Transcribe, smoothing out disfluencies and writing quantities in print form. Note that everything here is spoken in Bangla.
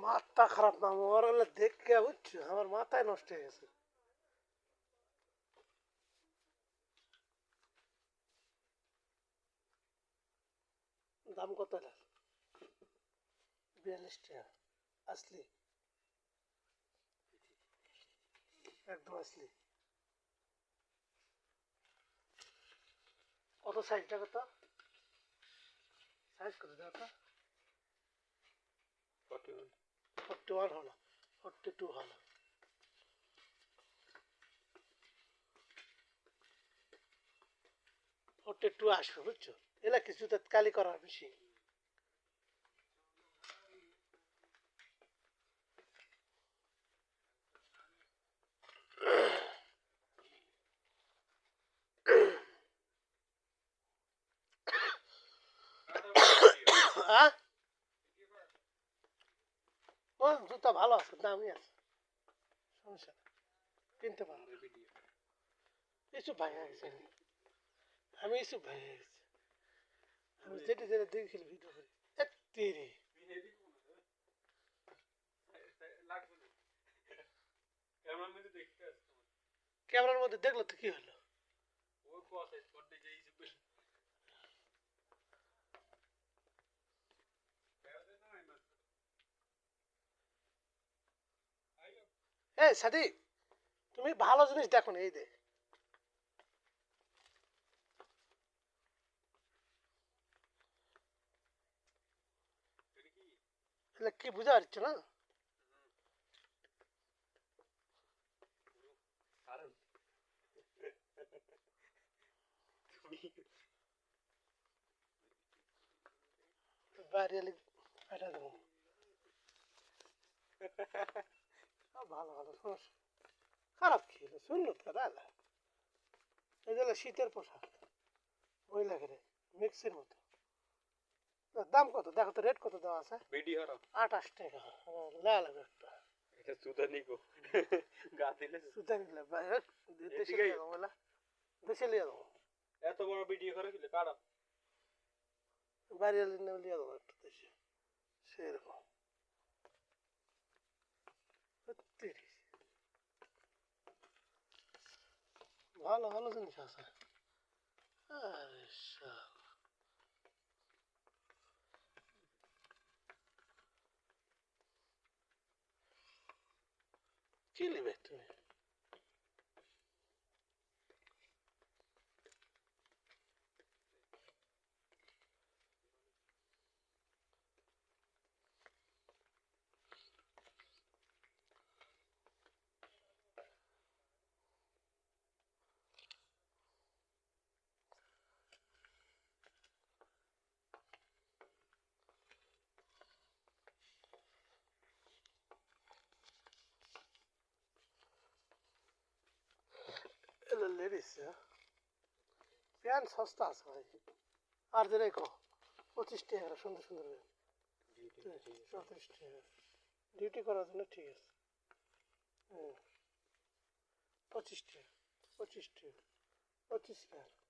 মাথা খারাপ না আমার হলে দেখে বুঝছো আমার মাথায় নষ্ট হয়ে গেছে। দাম কত এটা? 42 টাকা আসলি, একদম আসলি। কত সাইজটা কত? সাইজ কত দাও তো? 41 হলো, 42 হলো। 42 আসবে বুঝছো, এলা কিছু তো কালি করার বেশি। হ্যাঁ ও জুতা ভালো আছে, দামি আছে, সমস্যা নেই, কিনতে পারো। ইসুফ ভাই হয়ে গেছে, আমি ইসুফ ভাই হয়ে গেছি। আমি যেটা যেটা দেখি ভিডিও করি তেরে ক্যামেরার মধ্যে দেখলো তো কি হলো? এই সাদি, তুমি ভালো জিনিস দেখো না, এই দে কি বুঝা পারছো না? বাইরে এটা দেবো। ভালো ভালো সমস্যা, খারাপ কি হলো? সুন্দর তো দাদা, এই যে শীতের পোশাক ওই লাগে রে, মিক্সের মতো। দাম কত দেখো তো, রেট কত দেওয়া আছে? 28 টাকা। লাল একটা এটা সুদা নিকো গা দিলে সুতা নিলে দেশে লিয়ে যাবো বলা, দেশে লিয়ে যাবো, এত বড় ভিডিও করে ফেলে কারা বাইরে লিয়ে যাবো একটু দেশে সেরকম। ভালো ভালো জিনিস আছে। আরে শালা, কি নেবে তুমি? এলো লেডিস প্যান্ট সস্তা আছে ভাই, আর যে রেখো 25 টাকা সুন্দর সুন্দর, 34 টাকা ডিউটি করার জন্য ঠিক আছে। হুম 25 টাকা, 25 টাকা, 25 টাকা।